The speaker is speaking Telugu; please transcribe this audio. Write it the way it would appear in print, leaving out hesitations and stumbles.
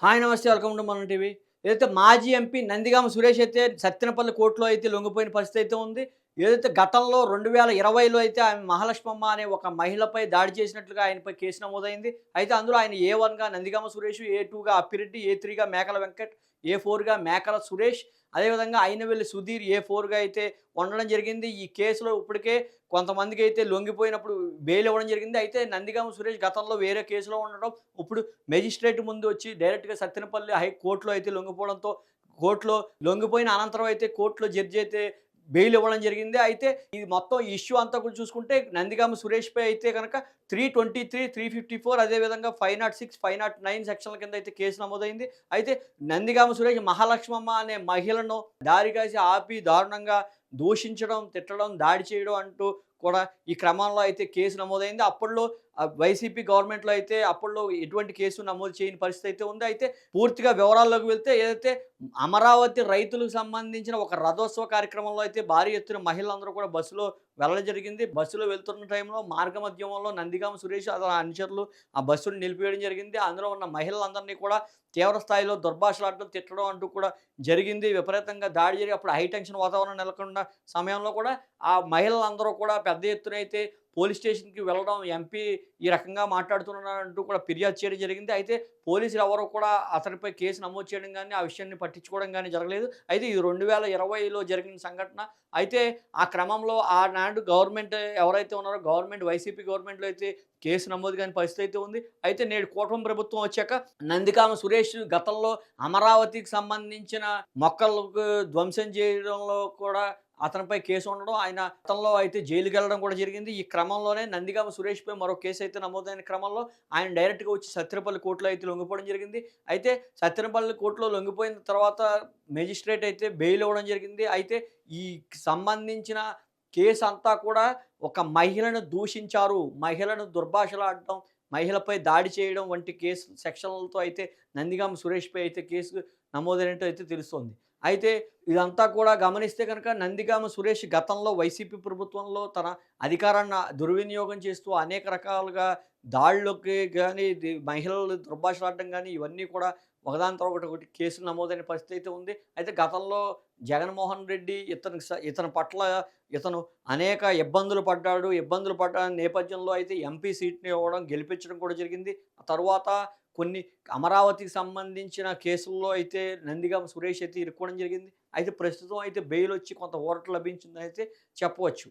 హాయ్ నమస్తే. వెల్కమ్ టు మనం టీవీ. ఏదైతే మాజీ ఎంపీ నందిగామ సురేష్ అయితే సత్తెనపల్లి కోర్టులో అయితే లొంగిపోయిన పరిస్థితి అయితే ఉంది. ఏదైతే గతంలో 2020లో అయితే ఆమె మహాలక్ష్మమ్మ అనే ఒక మహిళపై దాడి చేసినట్లుగా ఆయనపై కేసు నమోదైంది. అయితే అందులో ఆయన ఏ1గా నందిగామ సురేష్, ఏ2గా అప్పిరెడ్డి, ఏ3గా మేకల వెంకట్, ఏ4గా మేకల సురేష్, అదేవిధంగా అయినవెల్లి సుధీర్ ఏ4గా అయితే ఉండడం జరిగింది. ఈ కేసులో ఇప్పటికే కొంతమందికైతే లొంగిపోయినప్పుడు బెయిల్ ఇవ్వడం జరిగింది. అయితే నందిగామ సురేష్ గతంలో వేరే కేసులో ఉండడం, ఇప్పుడు మేజిస్ట్రేట్ ముందు వచ్చి డైరెక్ట్‌గా సత్తెనపల్లి కోర్ట్‌లో అయితే లొంగిపోవడంతో కోర్ట్‌లో లొంగిపోయిన అనంతరం అయితే కోర్ట్‌లో జడ్జి అయితే బెయిల్ ఇవ్వడం జరిగింది. అయితే ఇది మొత్తం ఈ ఇష్యూ అంతా కూడా చూసుకుంటే నందిగామ సురేష్‌పై అయితే గనక 323, 354 అదేవిధంగా 506, 509 సెక్షన్ల కింద అయితే కేసు నమోదైంది. అయితే నందిగామ సురేష్ మహాలక్ష్మమ్మ అనే మహిళను దారి కాసి ఆపి దారుణంగా దూషించడం, తిట్టడం, దాడి చేయడం అంటూ కూడా ఈ క్రమంలో అయితే కేసు నమోదైంది. అప్పట్లో వైసీపీ గవర్నమెంట్‌లో అయితే అప్పట్లో ఎటువంటి కేసు నమోదు చేయని పరిస్థితి అయితే ఉంది. అయితే పూర్తిగా వివరాల్లోకి వెళ్తే ఏదైతే అమరావతి రైతులకు సంబంధించిన ఒక రథోత్సవ కార్యక్రమంలో అయితే భారీ ఎత్తున మహిళలందరూ కూడా బస్సులో వెళ్ళడం జరిగింది. బస్సులో వెళ్తున్న టైంలో మార్గమధ్యంలో నందిగామ సురేష్ అతని అనుచరులు ఆ బస్సును నిలిపివేయడం జరిగింది. అందులో ఉన్న మహిళలందరినీ కూడా తీవ్ర స్థాయిలో దుర్భాషలాడడం, తిట్టడం అంటూ కూడా జరిగింది. విపరీతంగా దాడి జరిగి అప్పుడు హై టెన్షన్ వాతావరణం నెలకొన్న సమయంలో కూడా ఆ మహిళలందరూ కూడా పెద్ద ఎత్తున అయితే పోలీస్ స్టేషన్‌కి వెళ్ళడం, ఎంపీ ఈ రకంగా మాట్లాడుతున్నాడంటూ కూడా ఫిర్యాదు చేయడం జరిగింది. అయితే పోలీసులు ఎవరు కూడా అతనిపై కేసు నమోదు చేయడం గాని, ఆ విషయాన్ని పట్టించుకోవడం గాని జరగలేదు. అయితే ఇది 2020లో జరిగిన సంఘటన. అయితే ఆ క్రమంలో ఆనాడు గవర్నమెంట్ ఎవరైతే ఉన్నారో వైసీపీ గవర్నమెంట్‌లో అయితే కేసు నమోదు కాని పరిస్థితి అయితే ఉంది. అయితే నేడు కూటమి ప్రభుత్వం వచ్చాక నందిగామ సురేష్ గతంలో అమరావతికి సంబంధించిన మొక్కలకు ధ్వంసం చేయడంలో కూడా అతనిపై కేసు ఉండడం, ఆయన గతంలో అయితే జైలుకెళ్ళడం కూడా జరిగింది. ఈ క్రమంలోనే నందిగామ సురేష్‌పై మరో కేసు అయితే నమోదైన క్రమంలో ఆయన డైరెక్ట్‌గా వచ్చి సత్తెనపల్లి కోర్టులో అయితే లొంగిపోవడం జరిగింది. అయితే సత్తెనపల్లి కోర్టులో లొంగిపోయిన తర్వాత మేజిస్ట్రేట్ అయితే బెయిల్ ఇవ్వడం జరిగింది. అయితే ఈ సంబంధించిన కేసు అంతా కూడా ఒక మహిళను దూషించారు, మహిళను దుర్భాషలాడడం, మహిళపై దాడి చేయడం వంటి కేసు సెక్షన్లతో అయితే నందిగామ సురేష్‌పై అయితే కేసు నమోదైనట్టు అయితే తెలుస్తోంది. అయితే ఇదంతా కూడా గమనిస్తే గనక నందిగామ సురేష్ గతంలో వైసీపీ ప్రభుత్వంలో తన అధికారాన్ని దుర్వినియోగం చేస్తూ అనేక రకాలుగా దాడులకి గానీ, మహిళలు దుర్భాషలాడడం గానీ, ఇవన్నీ కూడా ఒకదాని తర్వాత ఒకటి కేసులు నమోదైన పరిస్థితి అయితే ఉంది. అయితే గతంలో జగన్మోహన్ రెడ్డి ఇతని పట్ల ఇతను అనేక ఇబ్బందులు పడ్డాడు. ఇబ్బందులు పడ్డ నేపథ్యంలో అయితే ఎంపీ సీట్‌ని ఇవ్వడం, గెలిపించడం కూడా జరిగింది. ఆ తరువాత కొన్ని అమరావతికి సంబంధించిన కేసుల్లో అయితే నందిగామ సురేష్ అయితే ఇరుక్కోవడం జరిగింది. అయితే ప్రస్తుతం అయితే బెయిల్ వచ్చి కొంత ఊరట లభించిందనైతే చెప్పవచ్చు.